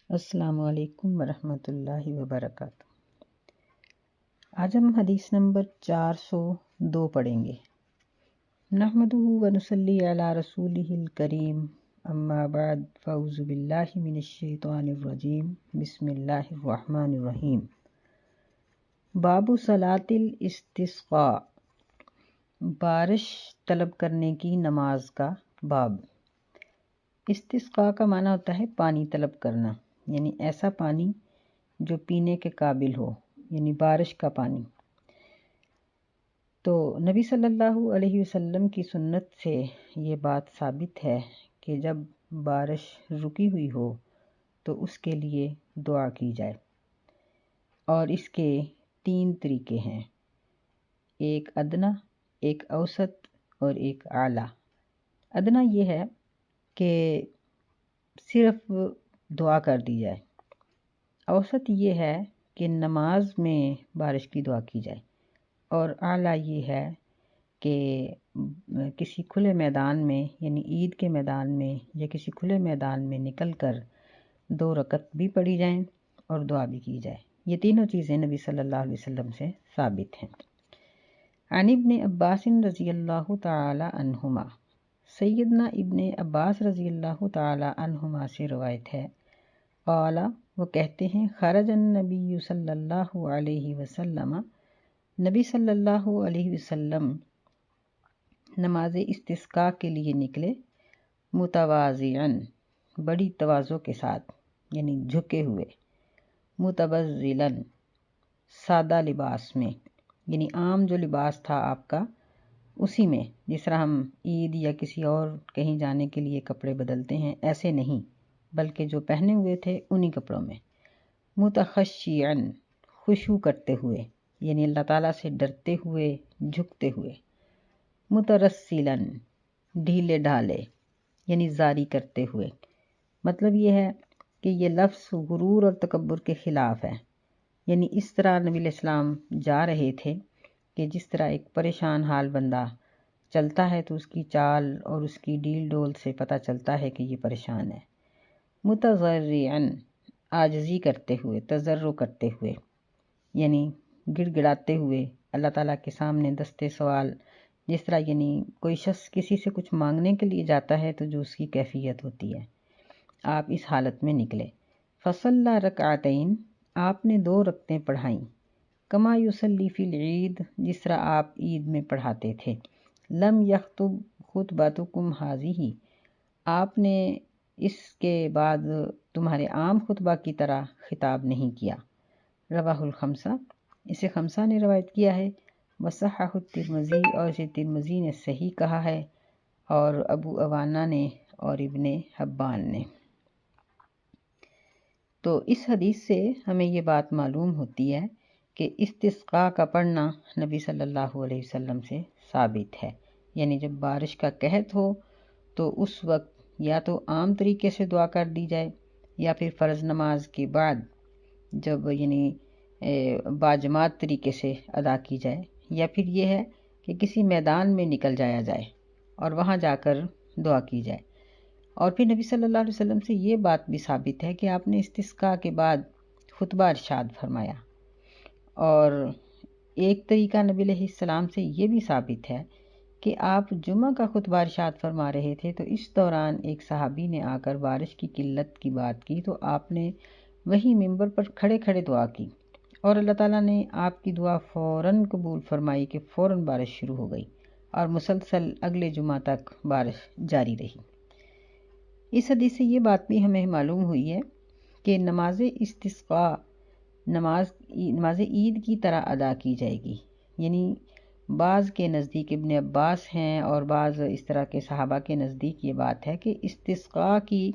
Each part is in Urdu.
السلام علیکم ورحمۃ اللہ وبرکاتہ۔ آج ہم حدیث نمبر 402 پڑھیں گے۔ نحمدہ ونصلی علی رسولہ الکریم، اما بعد فاعوذ باللہ من الشیطان الرجیم، بسم اللہ الرحمن الرحیم۔ باب صلاۃ الاستسقاء، بارش طلب کرنے کی نماز کا باب۔ استسقاء کا معنی ہوتا ہے پانی طلب کرنا، یعنی ایسا پانی جو پینے کے قابل ہو، یعنی بارش کا پانی۔ تو نبی صلی اللہ علیہ وسلم کی سنت سے یہ بات ثابت ہے کہ جب بارش رکی ہوئی ہو تو اس کے لیے دعا کی جائے، اور اس کے 3 طریقے ہیں، ایک ادنا، ایک اوسط اور ایک اعلیٰ۔ ادنا یہ ہے کہ صرف دعا کر دی جائے، اوسط یہ ہے کہ نماز میں بارش کی دعا کی جائے، اور اعلیٰ یہ ہے کہ کسی کھلے میدان میں، یعنی عید کے میدان میں یا کسی کھلے میدان میں نکل کر 2 رکعت بھی پڑھی جائیں اور دعا بھی کی جائے۔ یہ تینوں چیزیں نبی صلی اللہ علیہ وسلم سے ثابت ہیں۔ عن ابن عباس رضی اللہ تعالی عنہما، سیدنا ابن عباس رضی اللہ تعالی عنہما سے روایت ہے، قال، وہ کہتے ہیں، خرج النبی صلی اللہ علیہ وسلم، نبی صلی اللہ علیہ وسلم نماز استسقاء کے لیے نکلے، متواضعاً، بڑی تواضع کے ساتھ، یعنی جھکے ہوئے، متبذلاً، سادہ لباس میں، یعنی عام جو لباس تھا آپ کا اسی میں، جس طرح ہم عید یا کسی اور کہیں جانے کے لیے کپڑے بدلتے ہیں، ایسے نہیں، بلکہ جو پہنے ہوئے تھے انہی کپڑوں میں، متخشعاً، خشوع کرتے ہوئے، یعنی اللہ تعالیٰ سے ڈرتے ہوئے، جھکتے ہوئے، مترسلاً، ڈھیلے ڈھالے، یعنی زاری کرتے ہوئے۔ مطلب یہ ہے کہ یہ لفظ غرور اور تکبر کے خلاف ہے، یعنی اس طرح نبی علیہ السلام جا رہے تھے کہ جس طرح ایک پریشان حال بندہ چلتا ہے تو اس کی چال اور اس کی ڈیل ڈول سے پتہ چلتا ہے کہ یہ پریشان ہے۔ متضرعاً، عاجزی کرتے ہوئے، تضرع کرتے ہوئے، یعنی گڑ گڑاتے ہوئے اللہ تعالیٰ کے سامنے دستے سوال، جس طرح یعنی کوئی شخص کسی سے کچھ مانگنے کے لیے جاتا ہے تو جو اس کی کیفیت ہوتی ہے، آپ اس حالت میں نکلے۔ فصلی رکعتین، آپ نے 2 رکعتیں پڑھائیں، کما یصلی فی العید، جس طرح آپ عید میں پڑھاتے تھے۔ لم یخطب خطبتکم ھذہ، آپ نے اس کے بعد تمہارے عام خطبہ کی طرح خطاب نہیں کیا۔ رواہ الخمسہ، اسے خمسہ نے روایت کیا ہے، وصححہ الترمذی، اور اسے ترمذی نے صحیح کہا ہے، اور ابو عوانہ نے اور ابن حبان نے۔ تو اس حدیث سے ہمیں یہ بات معلوم ہوتی ہے کہ استسقاء کا پڑھنا نبی صلی اللہ علیہ وسلم سے ثابت ہے، یعنی جب بارش کا قحط ہو تو اس وقت یا تو عام طریقے سے دعا کر دی جائے، یا پھر فرض نماز کے بعد جب یعنی باجماعت طریقے سے ادا کی جائے، یا پھر یہ ہے کہ کسی میدان میں نکل جایا جائے اور وہاں جا کر دعا کی جائے۔ اور پھر نبی صلی اللہ علیہ وسلم سے یہ بات بھی ثابت ہے کہ آپ نے استسقاء کے بعد خطبہ ارشاد فرمایا، اور ایک طریقہ نبی علیہ السلام سے یہ بھی ثابت ہے کہ آپ جمعہ کا خطبہ ارشاد فرما رہے تھے تو اس دوران ایک صحابی نے آ کر بارش کی قلت کی بات کی، تو آپ نے وہی ممبر پر کھڑے کھڑے دعا کی، اور اللہ تعالیٰ نے آپ کی دعا فوراً قبول فرمائی کہ فوراً بارش شروع ہو گئی، اور مسلسل اگلے جمعہ تک بارش جاری رہی۔ اس حدیث سے یہ بات بھی ہمیں معلوم ہوئی ہے کہ نماز استسقاء نماز عید کی طرح ادا کی جائے گی، یعنی بعض کے نزدیک، ابن عباس ہیں اور بعض اس طرح کے صحابہ کے نزدیک یہ بات ہے کہ استسقاء کی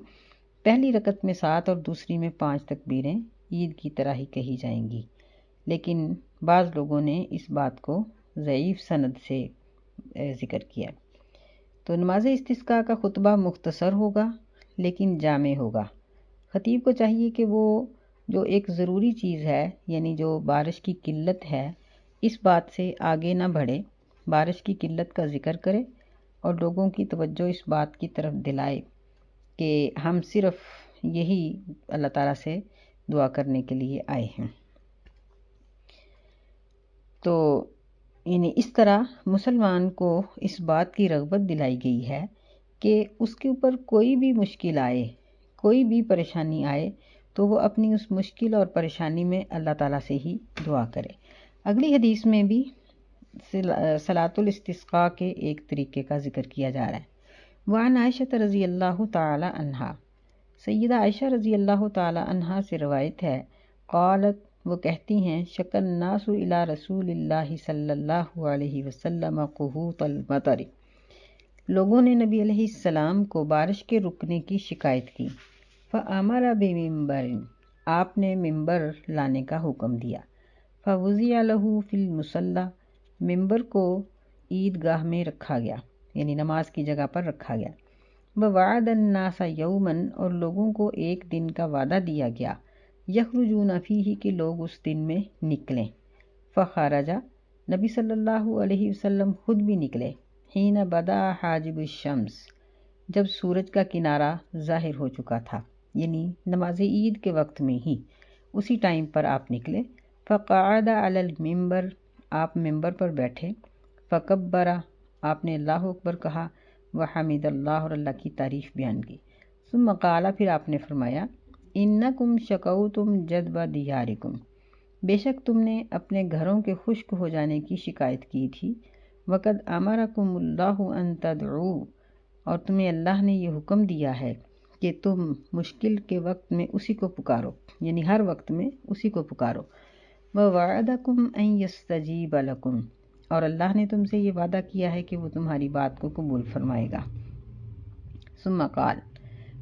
پہلی رکعت میں 7 اور دوسری میں 5 تکبیریں عید کی طرح ہی کہی جائیں گی، لیکن بعض لوگوں نے اس بات کو ضعیف سند سے ذکر کیا۔ تو نماز استسقاء کا خطبہ مختصر ہوگا لیکن جامع ہوگا۔ خطیب کو چاہیے کہ وہ جو ایک ضروری چیز ہے، یعنی جو بارش کی قلت ہے، اس بات سے آگے نہ بڑھے، بارش کی قلت کا ذکر کرے اور لوگوں کی توجہ اس بات کی طرف دلائے کہ ہم صرف یہی اللہ تعالیٰ سے دعا کرنے کے لیے آئے ہیں۔ تو یعنی اس طرح مسلمان کو اس بات کی رغبت دلائی گئی ہے کہ اس کے اوپر کوئی بھی مشکل آئے، کوئی بھی پریشانی آئے تو وہ اپنی اس مشکل اور پریشانی میں اللہ تعالیٰ سے ہی دعا کرے۔ اگلی حدیث میں بھی صلاۃ الاستسقاء کے ایک طریقے کا ذکر کیا جا رہا ہے۔ وعن عائشہ رضی اللہ تعالی عنہا، سیدہ عائشہ رضی اللہ تعالی عنہا سے روایت ہے، قالت، وہ کہتی ہیں، شک الناس الی رسول اللہ صلی اللہ علیہ وسلم قحوط المطر، لوگوں نے نبی علیہ السلام کو بارش کے رکنے کی شکایت کی۔ فامر بمنبر، آپ نے ممبر لانے کا حکم دیا۔ فوضع له فی المصلی، ممبر کو عیدگاہ میں رکھا گیا، یعنی نماز کی جگہ پر رکھا گیا۔ ووعد الناس یوما، اور لوگوں کو ایک دن کا وعدہ دیا گیا، یخرجون فیہ، کہ لوگ اس دن میں نکلیں۔ فخرج، نبی صلی اللہ علیہ وسلم خود بھی نکلے، حین بدا حاجب الشمس، جب سورج کا کنارہ ظاہر ہو چکا تھا، یعنی نماز عید کے وقت میں ہی اسی ٹائم پر آپ نکلے۔ فقعد علی المنبر، آپ ممبر پر بیٹھے۔ فکبر، آپ نے اللہ اکبر کہا۔ وحمد اللہ، اور اللہ کی تعریف بیان کی۔ ثم قال، پھر آپ نے فرمایا، انکم شکوتم جدب دیارکم، بے شک تم نے اپنے گھروں کے خشک ہو جانے کی شکایت کی تھی۔ وقد امرکم اللہ ان تدعوا، اور تمہیں اللہ نے یہ حکم دیا ہے کہ تم مشکل کے وقت میں اسی کو پکارو، یعنی ہر وقت میں اسی کو پکارو۔ ووعدکم ان یستجیب لکم، اور اللہ نے تم سے یہ وعدہ کیا ہے کہ وہ تمہاری بات کو قبول فرمائے گا۔ ثم قال،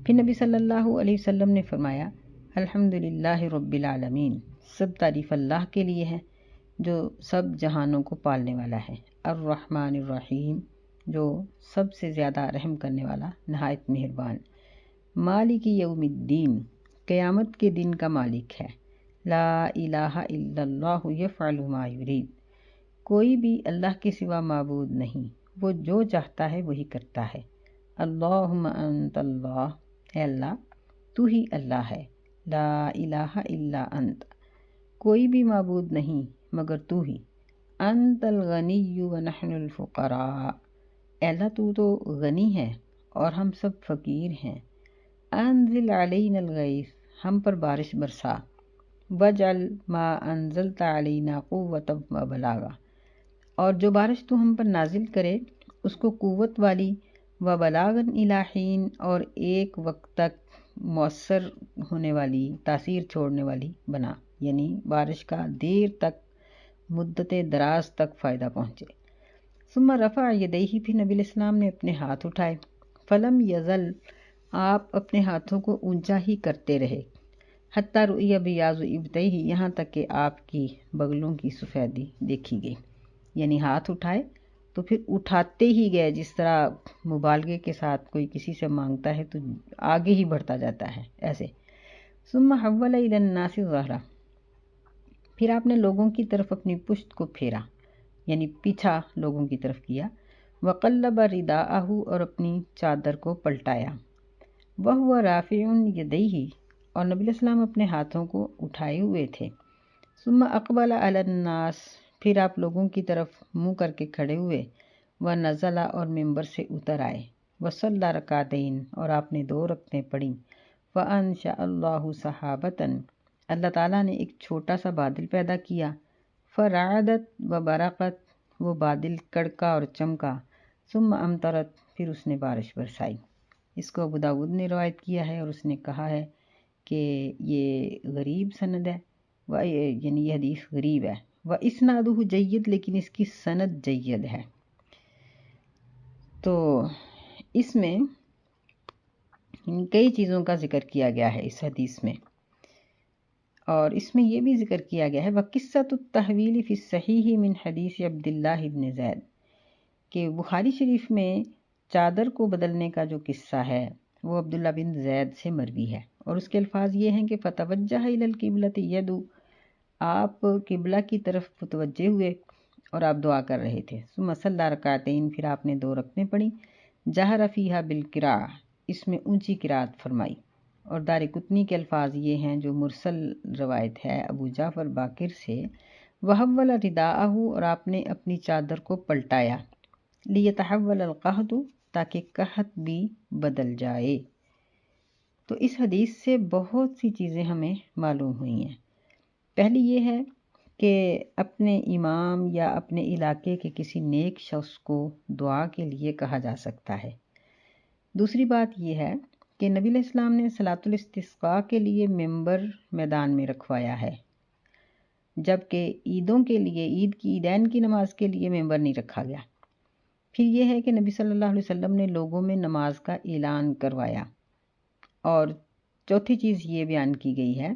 پھر نبی صلی اللہ علیہ وسلم نے فرمایا، الحمدللہ رب العالمین، سب تعریف اللہ کے لیے ہے جو سب جہانوں کو پالنے والا ہے۔ الرحمن الرحیم، جو سب سے زیادہ رحم کرنے والا، نہایت مہربان۔ مالک یوم الدین، قیامت کے دن کا مالک ہے۔ لا الہ الا اللہ یفعل ما یرید، کوئی بھی اللہ کے سوا معبود نہیں، وہ جو چاہتا ہے وہی کرتا ہے۔ اللہم انت اللہ، اے اللہ تو ہی اللہ ہے۔ لا الہ الا انت، کوئی بھی معبود نہیں مگر تو ہی۔ انت الغنی ونحن الفقراء، اے اللہ تو غنی ہے اور ہم سب فقیر ہیں۔ انزل علینا الغیث، ہم پر بارش برسا۔ وجعل ما انزلت علینا قوتا وبلاغا، اور جو بارش تو ہم پر نازل کرے اس کو قوت والی، وبلاغا الی حین، اور ایک وقت تک مؤثر ہونے والی، تاثیر چھوڑنے والی بنا، یعنی بارش کا دیر تک، مدت دراز تک فائدہ پہنچے۔ ثم رفع یدیہ، پھر نبی علیہ السلام نے اپنے ہاتھ اٹھائے۔ فلم یزل، آپ اپنے ہاتھوں کو اونچا ہی کرتے رہے۔ حتی رؤی بیاض ابطیہ، یہاں تک کہ آپ کی بغلوں کی سفیدی دیکھی گئی، یعنی ہاتھ اٹھائے تو پھر اٹھاتے ہی گئے، جس طرح مبالغے کے ساتھ کوئی کسی سے مانگتا ہے تو آگے ہی بڑھتا جاتا ہے، ایسے۔ ثم حول الی الناس ظہرہ، پھر آپ نے لوگوں کی طرف اپنی پشت کو پھیرا، یعنی پیچھا لوگوں کی طرف کیا۔ وقلب رداءہ، اور اپنی چادر کو پلٹایا۔ وہو رافع یدیہ، اور نبی علیہ السلام اپنے ہاتھوں کو اٹھائے ہوئے تھے۔ ثم اقبل علی الناس، پھر آپ لوگوں کی طرف منہ کر کے کھڑے ہوئے۔ ونزل، اور ممبر سے اتر آئے۔ وصلی رکعتین، اور آپ نے 2 رکعتیں پڑھیں۔ فانشأ اللہ سحابۃ، اللہ تعالیٰ نے ایک چھوٹا سا بادل پیدا کیا۔ فرعدت وبرقت، وہ بادل کڑکا اور چمکا۔ ثم امطرت، پھر اس نے بارش برسائی۔ اس کو ابو داؤد نے روایت کیا ہے، اور اس نے کہا ہے کہ یہ غریب سند ہے، یعنی یہ حدیث غریب ہے۔ واسنادہ جید، لیکن اس کی سند جید ہے۔ تو اس میں کئی چیزوں کا ذکر کیا گیا ہے اس حدیث میں، اور اس میں یہ بھی ذکر کیا گیا ہے وقصۃ التحویل فی الصحیح من حدیث عبداللہ ابن زید، کہ بخاری شریف میں چادر کو بدلنے کا جو قصہ ہے وہ عبداللہ بن زید سے مروی ہے، اور اس کے الفاظ یہ ہیں کہ فتوجہ الی القبلۃ یدعو، آپ قبلہ کی طرف متوجہ ہوئے اور آپ دعا کر رہے تھے۔ ثم صلی رکعتین، پھر آپ نے 2 رکعتیں پڑھی۔ جہر فیہا بالقراءۃ، اس میں اونچی قرات فرمائی۔ اور دارقطنی کے الفاظ یہ ہیں جو مرسل روایت ہے ابو جعفر باقر سے، وحول رداءہ، اور آپ نے اپنی چادر کو پلٹایا، لیتحول القحط، تاکہ قحط بھی بدل جائے۔ تو اس حدیث سے بہت سی چیزیں ہمیں معلوم ہوئی ہیں۔ پہلی یہ ہے کہ اپنے امام یا اپنے علاقے کے کسی نیک شخص کو دعا کے لیے کہا جا سکتا ہے۔ دوسری بات یہ ہے کہ نبی علیہ السلام نے صلاۃ الاستسقاء کے لیے ممبر میدان میں رکھوایا ہے، جبکہ عیدوں کے لیے عیدین کی نماز کے لیے ممبر نہیں رکھا گیا۔ پھر یہ ہے کہ نبی صلی اللہ علیہ وسلم نے لوگوں میں نماز کا اعلان کروایا، اور چوتھی چیز یہ بیان کی گئی ہے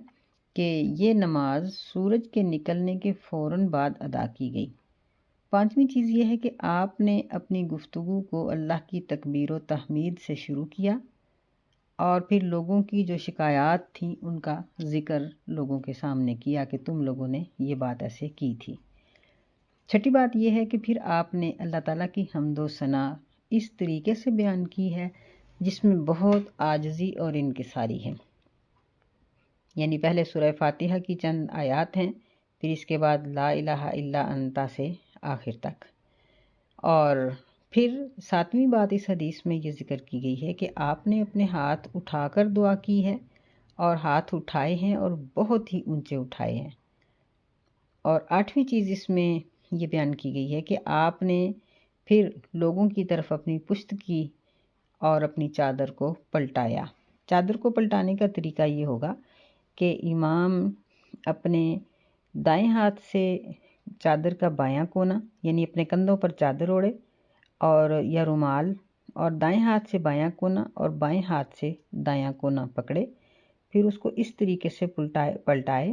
کہ یہ نماز سورج کے نکلنے کے فوراً بعد ادا کی گئی۔ پانچویں چیز یہ ہے کہ آپ نے اپنی گفتگو کو اللہ کی تکبیر و تحمید سے شروع کیا، اور پھر لوگوں کی جو شکایات تھیں ان کا ذکر لوگوں کے سامنے کیا کہ تم لوگوں نے یہ بات ایسے کی تھی۔ چھٹی بات یہ ہے کہ پھر آپ نے اللہ تعالیٰ کی حمد و ثنا اس طریقے سے بیان کی ہے جس میں بہت عاجزی اور انکساری ہے، یعنی پہلے سورہ فاتحہ کی چند آیات ہیں، پھر اس کے بعد لا الہ الا انتا سے آخر تک، اور پھر ساتویں بات اس حدیث میں یہ ذکر کی گئی ہے کہ آپ نے اپنے ہاتھ اٹھا کر دعا کی ہے، اور ہاتھ اٹھائے ہیں اور بہت ہی اونچے اٹھائے ہیں۔ اور آٹھویں چیز اس میں یہ بیان کی گئی ہے کہ آپ نے پھر لوگوں کی طرف اپنی پشت کی اور اپنی چادر کو پلٹایا۔ چادر کو پلٹانے کا طریقہ یہ ہوگا کہ امام اپنے دائیں ہاتھ سے چادر کا بایاں کونا، یعنی اپنے کندھوں پر چادر اوڑھے اور یا رومال، اور دائیں ہاتھ سے بایاں کونا اور بائیں ہاتھ سے دایاں کونا پکڑے، پھر اس کو اس طریقے سے پلٹائے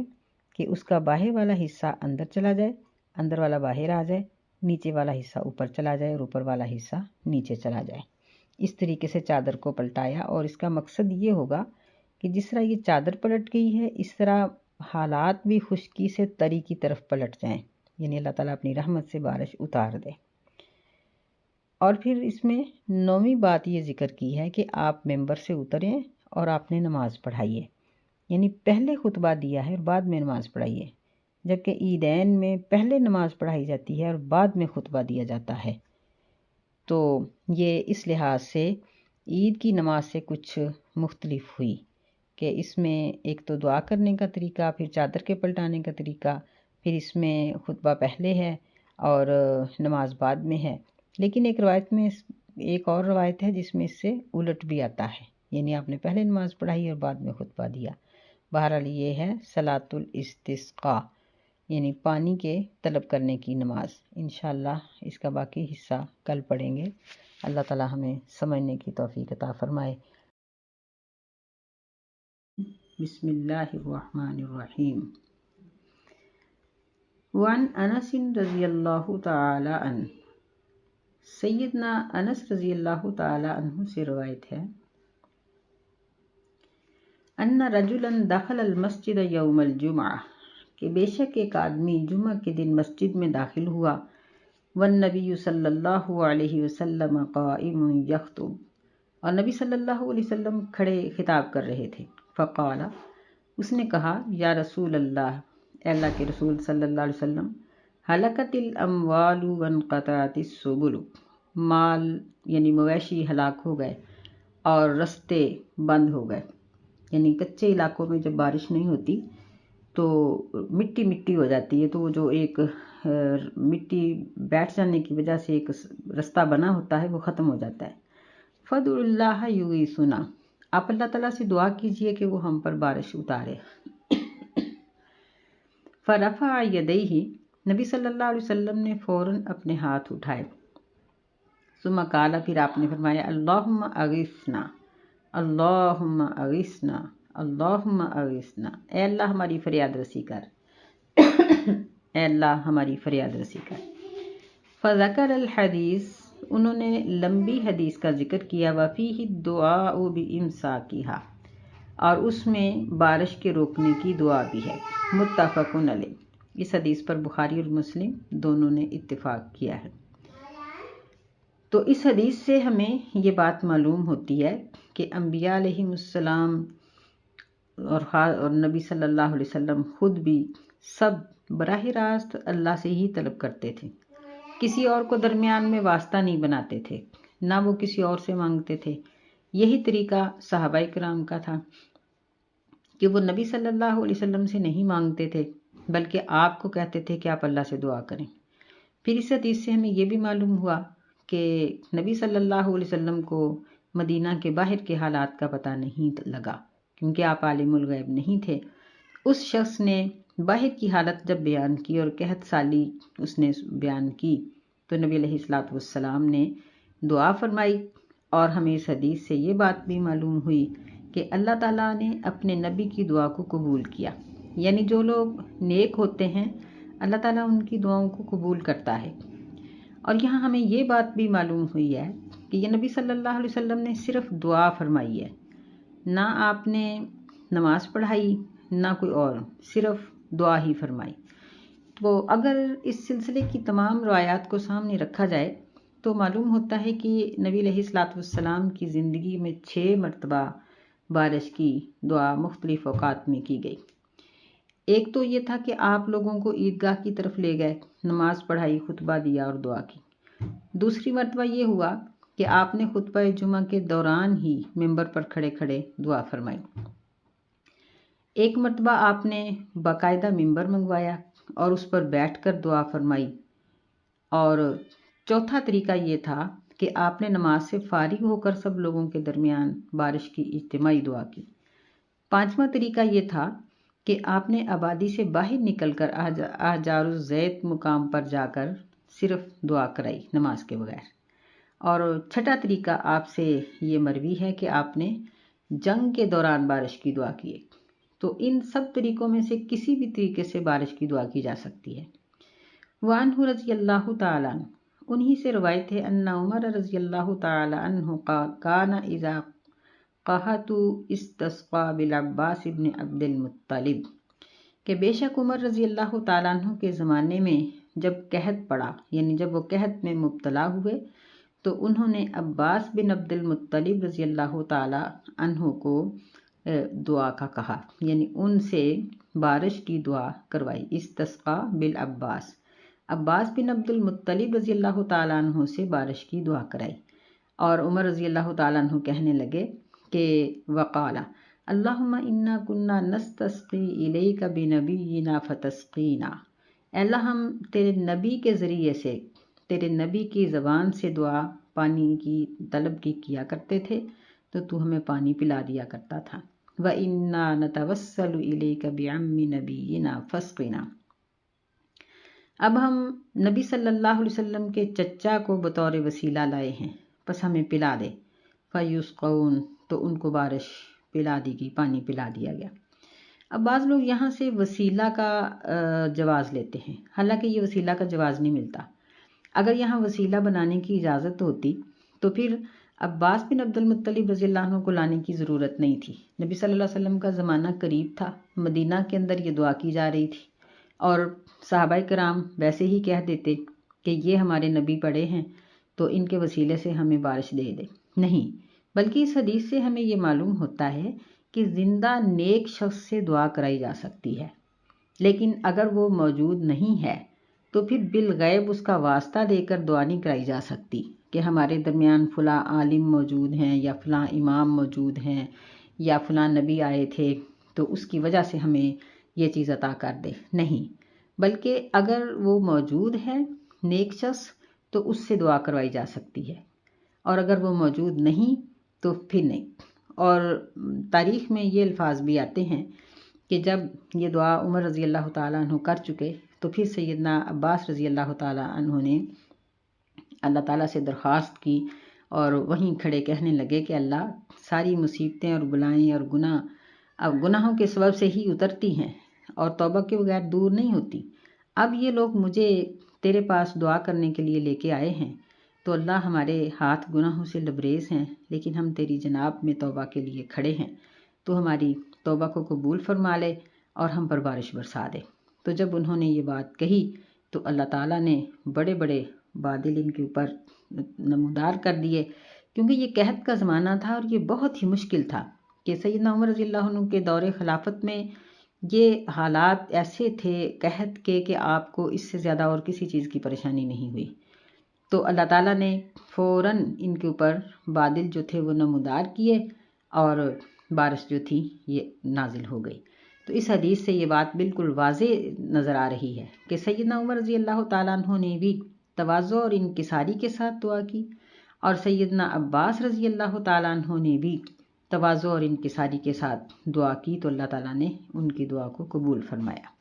کہ اس کا باہر والا حصہ اندر چلا جائے، اندر والا باہر آ جائے، نیچے والا حصہ اوپر چلا جائے اور اوپر والا حصہ نیچے چلا جائے۔ اس طریقے سے چادر کو پلٹایا، اور اس کا مقصد یہ ہوگا کہ جس طرح یہ چادر پلٹ گئی ہے اس طرح حالات بھی خشکی سے تری کی طرف پلٹ جائیں، یعنی اللہ تعالیٰ اپنی رحمت سے بارش اتار دے۔ اور پھر اس میں نویں بات یہ ذکر کی ہے کہ آپ ممبر سے اتریں اور آپ نے نماز پڑھائیے، یعنی پہلے خطبہ دیا ہے اور بعد میں نماز پڑھائیے، جبکہ عیدین میں پہلے نماز پڑھائی جاتی ہے اور بعد میں خطبہ دیا جاتا ہے۔ تو یہ اس لحاظ سے عید کی نماز سے کچھ مختلف ہوئی کہ اس میں ایک تو دعا کرنے کا طریقہ، پھر چادر کے پلٹانے کا طریقہ، پھر اس میں خطبہ پہلے ہے اور نماز بعد میں ہے۔ لیکن ایک اور روایت ہے جس میں اس سے الٹ بھی آتا ہے، یعنی آپ نے پہلے نماز پڑھائی اور بعد میں خطبہ دیا۔ بہرحال یہ ہے صلاۃ الاستسقاء، یعنی پانی کے طلب کرنے کی نماز۔ انشاءاللہ اس کا باقی حصہ کل پڑھیں گے۔ اللہ تعالی ہمیں سمجھنے کی توفیق عطا فرمائے۔ بسم اللہ الرحمن الرحیم۔ وعن انس رضی اللہ تعالی عنہ، سیدنا انس رضی اللہ تعالی عنہ سے روایت ہے، ان رجلا دخل المسجد یوم الجمعہ، کہ بے شک ایک آدمی جمعہ کے دن مسجد میں داخل ہوا، والنبی صلی اللہ علیہ وسلم قائم یخطب، اور نبی صلی اللہ علیہ وسلم کھڑے خطاب کر رہے تھے۔ فقال، اس نے کہا، یا رسول اللہ، اے اللہ کے رسول صلی اللہ علیہ وسلم، ہلکت الاموال وانقطعت السبل، مال یعنی مویشی ہلاک ہو گئے اور رستے بند ہو گئے، یعنی کچے علاقوں میں جب بارش نہیں ہوتی تو مٹی مٹی ہو جاتی ہے، تو وہ جو ایک مٹی بیٹھ جانے کی وجہ سے ایک رستہ بنا ہوتا ہے وہ ختم ہو جاتا ہے۔ فادعوا اللہ یغیثنا، آپ اللہ تعالیٰ سے دعا کیجئے کہ وہ ہم پر بارش اتارے۔ فرفع یدیہ، نبی صلی اللہ علیہ وسلم نے فوراً اپنے ہاتھ اٹھائے۔ ثم قال، پھر آپ نے فرمایا، اللہم اغثنا، اللہم اغثنا، اللہم اغثنا، اے اللہ ہماری فریاد رسی کر، اے اللہ ہماری فریاد رسی کر۔ فذکر الحدیث، انہوں نے لمبی حدیث کا ذکر کیا، وفیہ الدعاء بامساکہا، اور اس میں بارش کے روکنے کی دعا بھی ہے۔ متفق علیہ، اس حدیث پر بخاری اور مسلم دونوں نے اتفاق کیا ہے۔ تو اس حدیث سے ہمیں یہ بات معلوم ہوتی ہے کہ انبیاء علیہم السلام اور نبی صلی اللہ علیہ وسلم خود بھی سب براہ راست اللہ سے ہی طلب کرتے تھے، کسی اور کو درمیان میں واسطہ نہیں بناتے تھے، نہ وہ کسی اور سے مانگتے تھے۔ یہی طریقہ صحابہ کرام کا تھا کہ وہ نبی صلی اللہ علیہ وسلم سے نہیں مانگتے تھے، بلکہ آپ کو کہتے تھے کہ آپ اللہ سے دعا کریں۔ پھر اس حدیث سے ہمیں یہ بھی معلوم ہوا کہ نبی صلی اللہ علیہ وسلم کو مدینہ کے باہر کے حالات کا پتہ نہیں لگا، کیونکہ آپ عالم الغیب نہیں تھے۔ اس شخص نے باہر کی حالت جب بیان کی اور قحط سالی اس نے بیان کی تو نبی علیہ الصلوۃ والسلام نے دعا فرمائی، اور ہمیں اس حدیث سے یہ بات بھی معلوم ہوئی کہ اللہ تعالیٰ نے اپنے نبی کی دعا کو قبول کیا، یعنی جو لوگ نیک ہوتے ہیں اللہ تعالیٰ ان کی دعاؤں کو قبول کرتا ہے۔ اور یہاں ہمیں یہ بات بھی معلوم ہوئی ہے کہ یہ نبی صلی اللہ علیہ وسلم نے صرف دعا فرمائی ہے، نہ آپ نے نماز پڑھائی نہ کوئی اور، صرف دعا ہی فرمائی۔ تو اگر اس سلسلے کی تمام روایات کو سامنے رکھا جائے تو معلوم ہوتا ہے کہ نبی علیہ الصلوۃ والسلام کی زندگی میں 6 مرتبہ بارش کی دعا مختلف اوقات میں کی گئی۔ ایک تو یہ تھا کہ آپ لوگوں کو عیدگاہ کی طرف لے گئے، نماز پڑھائی، خطبہ دیا اور دعا کی۔ دوسری مرتبہ یہ ہوا کہ آپ نے خطبہ جمعہ کے دوران ہی ممبر پر کھڑے کھڑے دعا فرمائی۔ ایک مرتبہ آپ نے باقاعدہ ممبر منگوایا اور اس پر بیٹھ کر دعا فرمائی، اور چوتھا طریقہ یہ تھا کہ آپ نے نماز سے فارغ ہو کر سب لوگوں کے درمیان بارش کی اجتماعی دعا کی۔ پانچواں طریقہ یہ تھا کہ آپ نے آبادی سے باہر نکل کر احجار الزیت مقام پر جا کر صرف دعا کرائی نماز کے بغیر۔ اور چھٹا طریقہ آپ سے یہ مروی ہے کہ آپ نے جنگ کے دوران بارش کی دعا کی۔ تو ان سب طریقوں میں سے کسی بھی طریقے سے بارش کی دعا کی جا سکتی ہے۔ وعنہ رضی اللہ تعالیٰ عنہ، انہی سے روایت ہے، ان عمر رضی اللہ تعالیٰ عنہ کان اذا قحط استسقى بالعباس ابن عبد المطلب، کہ بے شک عمر رضی اللہ تعالیٰ عنہ کے زمانے میں جب قحط پڑا، یعنی جب وہ قحط میں مبتلا ہوئے، تو انہوں نے عباس بن عبد المطلب رضی اللہ تعالیٰ عنہ کو دعا کا کہا، یعنی ان سے بارش کی دعا کروائی۔ استسقا بالعباس، عباس بن عبد المطلب رضی اللہ تعالیٰ عنہ سے بارش کی دعا کرائی۔ اور عمر رضی اللہ تعالیٰ عنہ کہنے لگے کہ وقالا اللہم انا کنا نستسقی الیک بنبینا فتسقینا، اے اللہ ہم تیرے نبی کے ذریعے سے، تیرے نبی کی زبان سے دعا پانی کی طلب کی کیا کرتے تھے تو ہمیں پانی پلا دیا کرتا تھا۔ وَإِنَّا نَتَوَسَّلُ إِلَيْكَ بِعَمِّ نَبِيِّنَا فَاسْقِنَا، اب ہم نبی صلی اللہ علیہ وسلم کے چچا کو بطور وسیلہ لائے ہیں، بس ہمیں پلا دے۔ فَيُسْقَوْنَ، تو ان کو بارش پلا دی گئی، پانی پلا دیا گیا۔ اب بعض لوگ یہاں سے وسیلہ کا جواز لیتے ہیں، حالانکہ یہ وسیلہ کا جواز نہیں ملتا۔ اگر یہاں وسیلہ بنانے کی اجازت ہوتی تو پھر عباس بن عبد المطلب رضی اللہ عنہ کو لانے کی ضرورت نہیں تھی۔ نبی صلی اللہ علیہ وسلم کا زمانہ قریب تھا، مدینہ کے اندر یہ دعا کی جا رہی تھی، اور صحابہ کرام ویسے ہی کہہ دیتے کہ یہ ہمارے نبی پڑے ہیں تو ان کے وسیلے سے ہمیں بارش دے دے۔ نہیں، بلکہ اس حدیث سے ہمیں یہ معلوم ہوتا ہے کہ زندہ نیک شخص سے دعا کرائی جا سکتی ہے، لیکن اگر وہ موجود نہیں ہے تو پھر بالغیب اس کا واسطہ دے کر دعا نہیں کرائی جا سکتی کہ ہمارے درمیان فلاں عالم موجود ہیں یا فلاں امام موجود ہیں یا فلاں نبی آئے تھے تو اس کی وجہ سے ہمیں یہ چیز عطا کر دے۔ نہیں، بلکہ اگر وہ موجود ہے نیک شخص تو اس سے دعا کروائی جا سکتی ہے، اور اگر وہ موجود نہیں تو پھر نہیں۔ اور تاریخ میں یہ الفاظ بھی آتے ہیں کہ جب یہ دعا عمر رضی اللہ تعالیٰ عنہ کر چکے تو پھر سیدنا عباس رضی اللہ تعالیٰ عنہ نے اللہ تعالیٰ سے درخواست کی اور وہیں کھڑے کہنے لگے کہ اللہ، ساری مصیبتیں اور بلائیں اور گناہوں کے سبب سے ہی اترتی ہیں اور توبہ کے بغیر دور نہیں ہوتی۔ اب یہ لوگ مجھے تیرے پاس دعا کرنے کے لیے لے کے آئے ہیں تو اللہ، ہمارے ہاتھ گناہوں سے لبریز ہیں، لیکن ہم تیری جناب میں توبہ کے لیے کھڑے ہیں، تو ہماری توبہ کو قبول فرما لے اور ہم پر بارش برسا دے۔ تو جب انہوں نے یہ بات کہی تو اللہ تعالیٰ نے بڑے بڑے بادل ان کے اوپر نمودار کر دیے، کیونکہ یہ قحط کا زمانہ تھا اور یہ بہت ہی مشکل تھا کہ سیدنا عمر رضی اللہ عنہ کے دور خلافت میں یہ حالات ایسے تھے قحط کے کہ آپ کو اس سے زیادہ اور کسی چیز کی پریشانی نہیں ہوئی، تو اللہ تعالیٰ نے فوراً ان کے اوپر بادل جو تھے وہ نمودار کیے اور بارش جو تھی یہ نازل ہو گئی۔ تو اس حدیث سے یہ بات بالکل واضح نظر آ رہی ہے کہ سیدنا عمر رضی اللہ تعالیٰ عنہ نے بھی تواضع اور انکساری کے ساتھ دعا کی، اور سیدنا عباس رضی اللہ تعالیٰ عنہ نے بھی تواضع اور انکساری کے ساتھ دعا کی، تو اللہ تعالیٰ نے ان کی دعا کو قبول فرمایا۔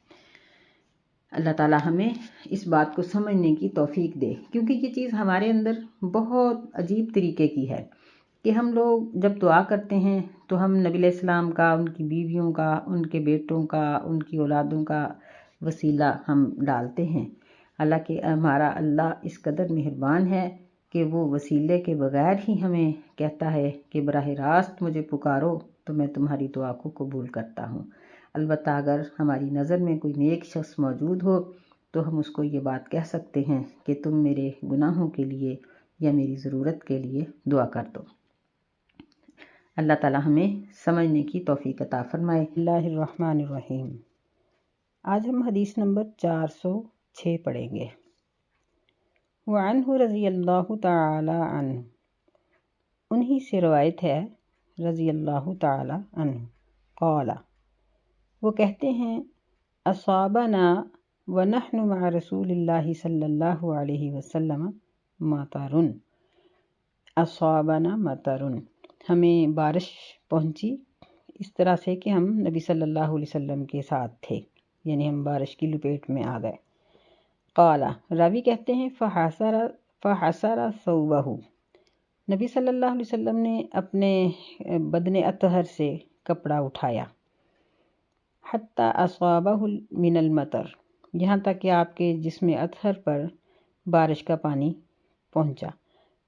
اللہ تعالیٰ ہمیں اس بات کو سمجھنے کی توفیق دے، کیونکہ یہ چیز ہمارے اندر بہت عجیب طریقے کی ہے کہ ہم لوگ جب دعا کرتے ہیں تو ہم نبی علیہ السلام کا، ان کی بیویوں کا، ان کے بیٹوں کا، ان کی اولادوں کا وسیلہ ہم ڈالتے ہیں، حالانکہ ہمارا اللہ اس قدر مہربان ہے کہ وہ وسیلے کے بغیر ہی ہمیں کہتا ہے کہ براہ راست مجھے پکارو تو میں تمہاری دعا کو قبول کرتا ہوں۔ البتہ اگر ہماری نظر میں کوئی نیک شخص موجود ہو تو ہم اس کو یہ بات کہہ سکتے ہیں کہ تم میرے گناہوں کے لیے یا میری ضرورت کے لیے دعا کر دو۔ اللہ تعالیٰ ہمیں سمجھنے کی توفیق عطا فرمائے۔ اللہ الرحمن الرحیم۔ آج ہم حدیث نمبر 406 پڑھیں گے۔ وعنہ رضی اللہ تعالی عنہ، انہی سے روایت ہے رضی اللہ تعالی عنہ، قال، وہ کہتے ہیں، اصابنا ونحن مع رسول اللہ صلی اللہ علیہ وسلم مطرن، اصابنا مطرن، ہمیں بارش پہنچی اس طرح سے کہ ہم نبی صلی اللہ علیہ وسلم کے ساتھ تھے، یعنی ہم بارش کی لپیٹ میں آ گئے۔ قال، راوی کہتے ہیں، فحسر ثوبہ، نبی صلی اللہ علیہ وسلم نے اپنے بدن اطہر سے کپڑا اٹھایا، حتی اصابہ من المطر، یہاں تک کہ آپ کے جسم اطہر پر بارش کا پانی پہنچا۔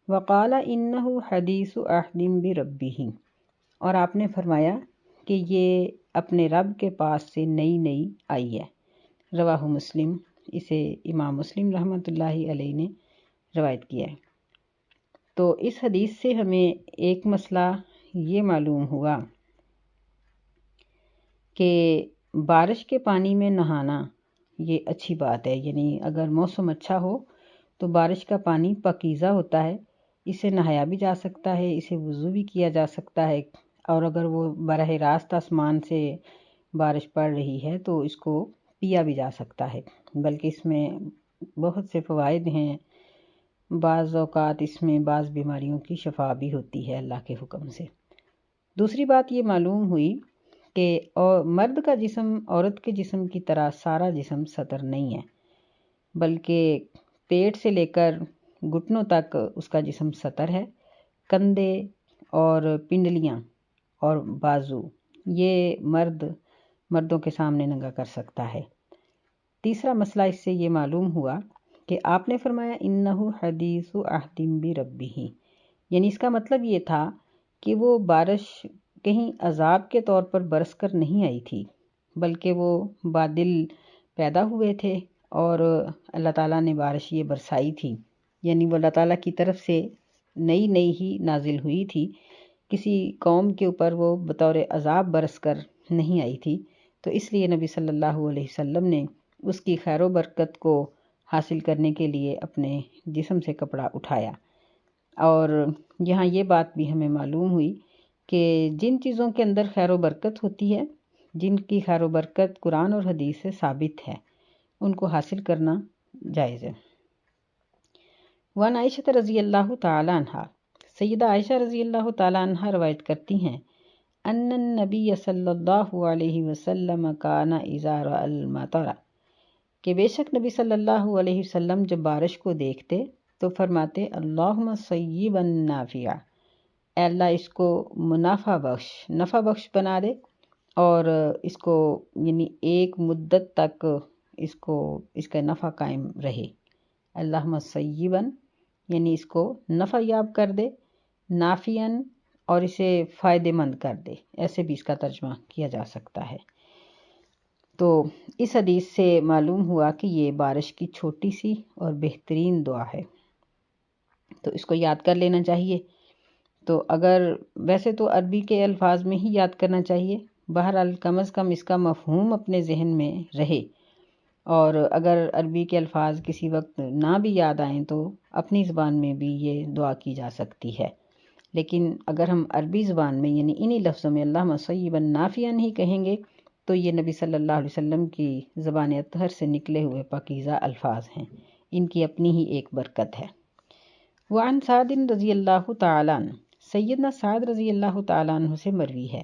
وقال انہ حدیث عہد بربہ، اور آپ نے فرمایا کہ یہ اپنے رب کے پاس سے نئی نئی آئی ہے۔ رواہ مسلم، اسے امام مسلم رحمۃ اللہ علیہ نے روایت کیا ہے۔ تو اس حدیث سے ہمیں ایک مسئلہ یہ معلوم ہوا کہ بارش کے پانی میں نہانا یہ اچھی بات ہے، یعنی اگر موسم اچھا ہو تو بارش کا پانی پاکیزہ ہوتا ہے، اسے نہایا بھی جا سکتا ہے، اسے وضو بھی کیا جا سکتا ہے، اور اگر وہ براہ راست آسمان سے بارش پڑ رہی ہے تو اس کو پیا بھی جا سکتا ہے، بلکہ اس میں بہت سے فوائد ہیں، بعض اوقات اس میں بعض بیماریوں کی شفا بھی ہوتی ہے اللہ کے حکم سے۔ دوسری بات یہ معلوم ہوئی کہ مرد کا جسم عورت کے جسم کی طرح سارا جسم سطر نہیں ہے، بلکہ پیٹ سے لے کر گھٹنوں تک اس کا جسم سطر ہے، کندھے اور پنڈلیاں اور بازو یہ مردوں کے سامنے ننگا کر سکتا ہے۔ تیسرا مسئلہ اس سے یہ معلوم ہوا کہ آپ نے فرمایا انہ حدیث عہد بربہ، یعنی اس کا مطلب یہ تھا کہ وہ بارش کہیں عذاب کے طور پر برس کر نہیں آئی تھی، بلکہ وہ بادل پیدا ہوئے تھے اور اللہ تعالیٰ نے بارش یہ برسائی تھی، یعنی وہ اللہ تعالیٰ کی طرف سے نئی نئی ہی نازل ہوئی تھی، کسی قوم کے اوپر وہ بطور عذاب برس کر نہیں آئی تھی، تو اس لیے نبی صلی اللہ علیہ وسلم نے اس کی خیر و برکت کو حاصل کرنے کے لیے اپنے جسم سے کپڑا اٹھایا۔ اور یہاں یہ بات بھی ہمیں معلوم ہوئی کہ جن چیزوں کے اندر خیر و برکت ہوتی ہے، جن کی خیر و برکت قرآن اور حدیث سے ثابت ہے، ان کو حاصل کرنا جائز ہے۔ وعن عائشہ رضی اللہ تعالی عنہا، سیدہ عائشہ رضی اللہ تعالی عنہا روایت کرتی ہیں، ان النبی صلی اللہ علیہ وسلم کان اذا رأى المطر، کہ بے شک نبی صلی اللہ علیہ وسلم جب بارش کو دیکھتے تو فرماتے، اللہم صیبا نافعا، اے اللہ اس کو منافع بخش، نفع بخش بنا دے، اور اس کو یعنی ایک مدت تک اس کا نفع قائم رہے۔ اللہم صیبا یعنی اس کو نفع یاب کر دے، نافعاً اور اسے فائدہ مند کر دے، ایسے بھی اس کا ترجمہ کیا جا سکتا ہے۔ تو اس حدیث سے معلوم ہوا کہ یہ بارش کی چھوٹی سی اور بہترین دعا ہے، تو اس کو یاد کر لینا چاہیے تو اگر ویسے تو عربی کے الفاظ میں ہی یاد کرنا چاہیے، بہرحال کم از کم اس کا مفہوم اپنے ذہن میں رہے، اور اگر عربی کے الفاظ کسی وقت نہ بھی یاد آئیں تو اپنی زبان میں بھی یہ دعا کی جا سکتی ہے۔ لیکن اگر ہم عربی زبان میں یعنی انہی لفظوں میں اللہم صیبا نافعا ہی کہیں گے تو یہ نبی صلی اللہ علیہ وسلم کی زبان اطہر سے نکلے ہوئے پاکیزہ الفاظ ہیں، ان کی اپنی ہی ایک برکت ہے۔ وعن سعد رضی اللہ تعالیٰ عنہ، سیدنا سعد رضی اللہ تعالیٰ عنہ سے مروی ہے،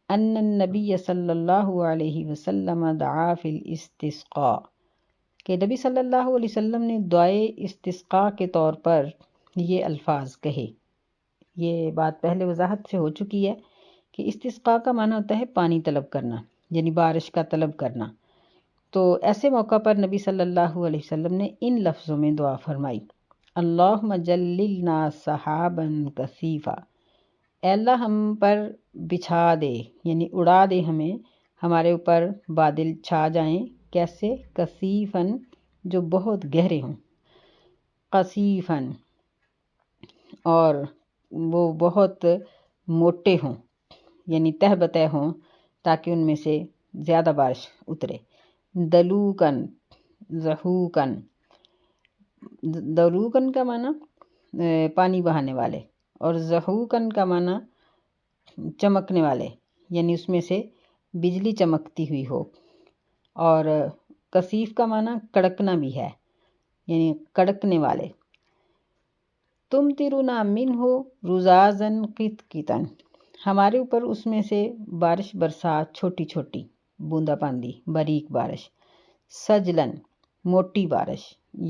ان النبی صلی اللہ علیہ وسلم دعا فی الاستسقاء، کہ نبی صلی اللہ علیہ وسلم نے دعائے استسقاء کے طور پر یہ الفاظ کہے۔ یہ بات پہلے وضاحت سے ہو چکی ہے کہ استسقاء کا معنی ہوتا ہے پانی طلب کرنا، یعنی بارش کا طلب کرنا۔ تو ایسے موقع پر نبی صلی اللہ علیہ وسلم نے ان لفظوں میں دعا فرمائی، اللہم جللنا سحابا کثیفا، اے اللہ ہم پر بچھا دے یعنی اڑا دے ہمیں، ہمارے اوپر بادل چھا جائیں، کیسے؟ کثیفاً، جو بہت گہرے ہوں، قصیفاً، اور وہ بہت موٹے ہوں، یعنی تہ بتہ ہوں تاکہ ان میں سے زیادہ بارش اترے۔ دلوکن، زہوکن، دلوکن کا معنی پانی بہانے والے، اور زہوکن کا معنی چمکنے والے، یعنی اس میں سے بجلی چمکتی ہوئی ہو، اور کثیف کا معنی کڑکنا بھی ہے، یعنی کڑکنے والے۔ تمطرنا منہ رزازن قطقطا، ہمارے اوپر اس میں سے بارش برسات چھوٹی چھوٹی بوندا باندی باریک بارش، سجلن، موٹی بارش،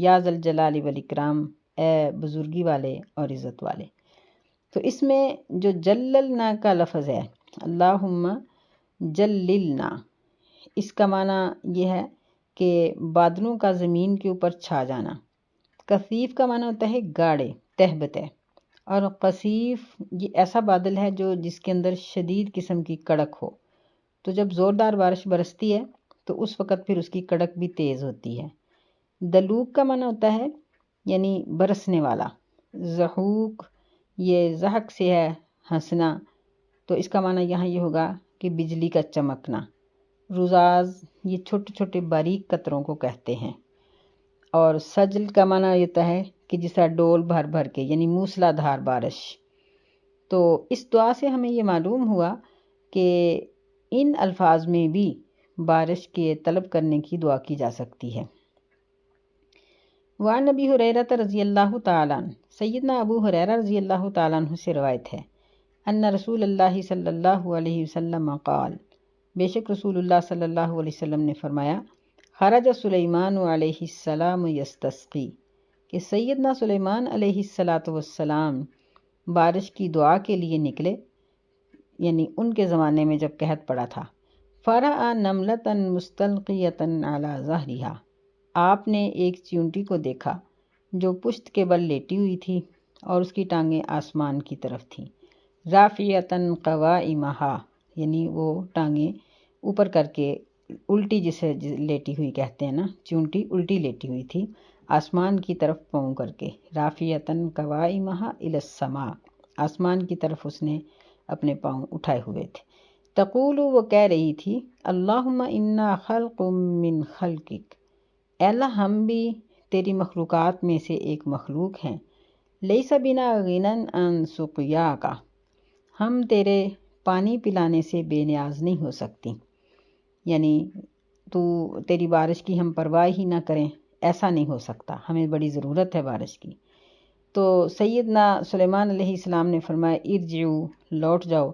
یا ذل جلال والاکرام، اے بزرگی والے اور عزت والے۔ تو اس میں جو جللنا کا لفظ ہے، اللہم جللنا، اس کا معنی یہ ہے کہ بادلوں کا زمین کے اوپر چھا جانا۔ کثیف کا معنی ہوتا ہے گاڑے، تہ بتہ، اور قصیف یہ ایسا بادل ہے جس کے اندر شدید قسم کی کڑک ہو، تو جب زوردار بارش برستی ہے تو اس وقت پھر اس کی کڑک بھی تیز ہوتی ہے۔ دلوک کا معنی ہوتا ہے یعنی برسنے والا۔ زحوک یہ زحک سے ہے ہنسنا، تو اس کا معنی یہاں یہ ہوگا کہ بجلی کا چمکنا۔ رزاز یہ چھوٹے چھوٹے باریک قطروں کو کہتے ہیں، اور سجل کا معنی یہ ہوتا ہے کہ جس طرح ڈول بھر بھر کے، یعنی موسلا دھار بارش۔ تو اس دعا سے ہمیں یہ معلوم ہوا کہ ان الفاظ میں بھی بارش کے طلب کرنے کی دعا کی جا سکتی ہے۔ وعن ابی ہریرہ رضی اللہ تعالیٰ عنہ، سیدنا ابو ہریرہ رضی اللہ تعالیٰ عنہ سے روایت ہے، ان رسول اللہ صلی اللہ علیہ وسلم قال، بے شک رسول اللہ صلی اللہ علیہ وسلم نے فرمایا، خرج سلیمان علیہ السلام یستسقی، کہ سیدنا سلیمان علیہ السلام بارش کی دعا کے لیے نکلے، یعنی ان کے زمانے میں جب قحط پڑا تھا۔ فرأى نملة مستلقية على ظهرها، آپ نے ایک چیونٹی کو دیکھا جو پشت کے بل لیٹی ہوئی تھی اور اس کی ٹانگیں آسمان کی طرف تھیں۔ رافعة قوائمها، یعنی وہ ٹانگیں اوپر کر کے الٹی، جسے لیٹی ہوئی کہتے ہیں نا، چیونٹی الٹی لیٹی ہوئی تھی آسمان کی طرف پاؤں کر کے۔ رافعة قوائمها الى السماء، آسمان کی طرف اس نے اپنے پاؤں اٹھائے ہوئے تھے۔ تقول، وہ کہہ رہی تھی، اللہم انا خلق من خلقک، اے اللہ ہم بھی تیری مخلوقات میں سے ایک مخلوق ہیں۔ لیس بنا غنی عن سقیاک، ہم تیرے پانی پلانے سے بے نیاز نہیں ہو سکتی، یعنی تیری بارش کی ہم پرواہ ہی نہ کریں، ایسا نہیں ہو سکتا، ہمیں بڑی ضرورت ہے بارش کی۔ تو سیدنا سلیمان علیہ السلام نے فرمایا، ارجعوا، لوٹ جاؤ،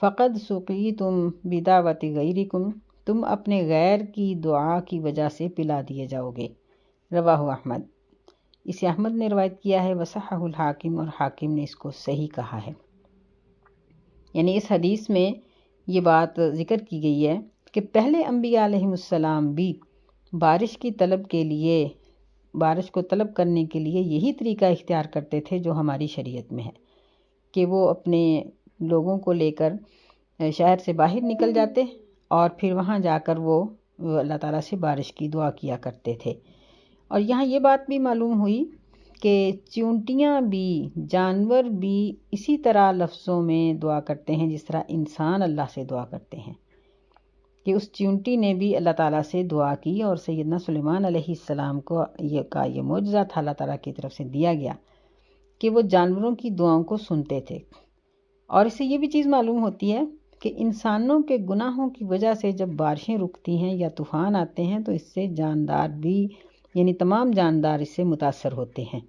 فقد سقیتم بدعوت غیرکم، تم اپنے غیر کی دعا کی وجہ سے پلا دیے جاؤ گے۔ رواہ احمد، اسے احمد نے روایت کیا ہے، وصححہ الحاکم، اور حاکم نے اس کو صحیح کہا ہے۔ یعنی اس حدیث میں یہ بات ذکر کی گئی ہے کہ پہلے انبیاء علیہ السلام بھی بارش کی طلب کے لیے، بارش کو طلب کرنے کے لیے یہی طریقہ اختیار کرتے تھے جو ہماری شریعت میں ہے، کہ وہ اپنے لوگوں کو لے کر شہر سے باہر نکل جاتے اور پھر وہاں جا کر وہ اللہ تعالیٰ سے بارش کی دعا کیا کرتے تھے۔ اور یہاں یہ بات بھی معلوم ہوئی کہ چیونٹیاں بھی، جانور بھی اسی طرح لفظوں میں دعا کرتے ہیں جس طرح انسان اللہ سے دعا کرتے ہیں، کہ اس چیونٹی نے بھی اللہ تعالیٰ سے دعا کی، اور سیدنا سلیمان علیہ السلام کو یہ معجزہ تھا اللہ تعالیٰ کی طرف سے دیا گیا کہ وہ جانوروں کی دعاؤں کو سنتے تھے۔ اور اس سے یہ بھی چیز معلوم ہوتی ہے کہ انسانوں کے گناہوں کی وجہ سے جب بارشیں رکتی ہیں یا طوفان آتے ہیں تو اس سے جاندار بھی، یعنی تمام جاندار اس سے متاثر ہوتے ہیں۔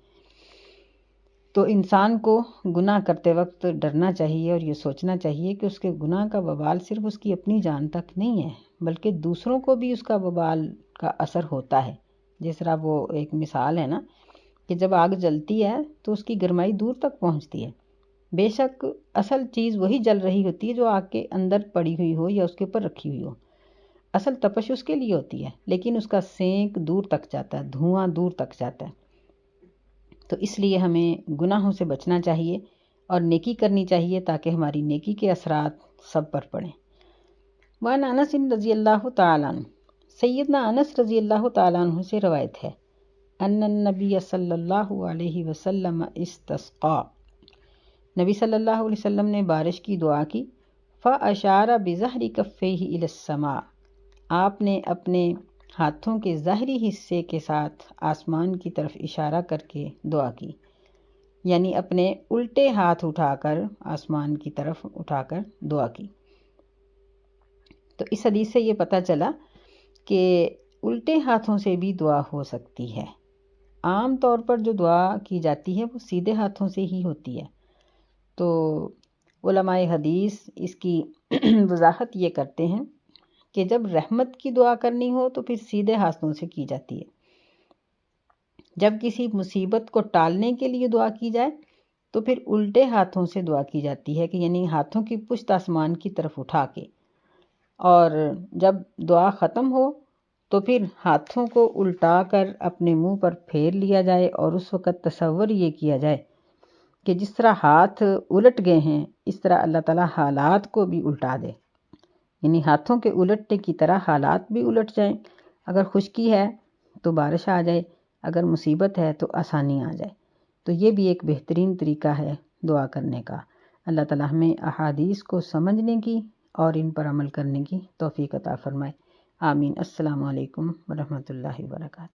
تو انسان کو گناہ کرتے وقت ڈرنا چاہیے اور یہ سوچنا چاہیے کہ اس کے گناہ کا وبال صرف اس کی اپنی جان تک نہیں ہے، بلکہ دوسروں کو بھی اس کا وبال کا اثر ہوتا ہے۔ جس طرح وہ ایک مثال ہے نا کہ جب آگ جلتی ہے تو اس کی گرمائی دور تک پہنچتی ہے، بے شک اصل چیز وہی جل رہی ہوتی ہے جو آگ کے اندر پڑی ہوئی ہو یا اس کے اوپر رکھی ہوئی ہو، اصل تپش اس کے لیے ہوتی ہے، لیکن اس کا سینک دور تک جاتا ہے، دھواں دور تک جاتا ہے۔ تو اس لیے ہمیں گناہوں سے بچنا چاہیے اور نیکی کرنی چاہیے تاکہ ہماری نیکی کے اثرات سب پر پڑیں۔ وعن انس رضی اللہ تعالیٰ عنہ، سیدنا انس رضی اللہ تعالیٰ عنہ سے روایت ہے، ان النبی صلی اللہ علیہ وسلم استسقا، نبی صلی اللہ علیہ وسلم نے بارش کی دعا کی، فاشار بظہر کفیہ الی السماء، آپ نے اپنے ہاتھوں کے ظاہری حصے کے ساتھ آسمان کی طرف اشارہ کر کے دعا کی، یعنی اپنے الٹے ہاتھ اٹھا کر آسمان کی طرف اٹھا کر دعا کی۔ تو اس حدیث سے یہ پتہ چلا کہ الٹے ہاتھوں سے بھی دعا ہو سکتی ہے۔ عام طور پر جو دعا کی جاتی ہے وہ سیدھے ہاتھوں سے ہی ہوتی ہے، تو علماء حدیث اس کی وضاحت یہ کرتے ہیں کہ جب رحمت کی دعا کرنی ہو تو پھر سیدھے ہاتھوں سے کی جاتی ہے، جب کسی مصیبت کو ٹالنے کے لیے دعا کی جائے تو پھر الٹے ہاتھوں سے دعا کی جاتی ہے، کہ یعنی ہاتھوں کی پشت آسمان کی طرف اٹھا کے، اور جب دعا ختم ہو تو پھر ہاتھوں کو الٹا کر اپنے منہ پر پھیر لیا جائے، اور اس وقت تصور یہ کیا جائے کہ جس طرح ہاتھ الٹ گئے ہیں اس طرح اللہ تعالیٰ حالات کو بھی الٹا دے، یعنی ہاتھوں کے الٹنے کی طرح حالات بھی الٹ جائیں، اگر خشکی ہے تو بارش آ جائے، اگر مصیبت ہے تو آسانی آ جائے۔ تو یہ بھی ایک بہترین طریقہ ہے دعا کرنے کا۔ اللہ تعالیٰ ہمیں احادیث کو سمجھنے کی اور ان پر عمل کرنے کی توفیق عطا فرمائے، آمین۔ السلام علیکم ورحمۃ اللہ وبرکاتہ۔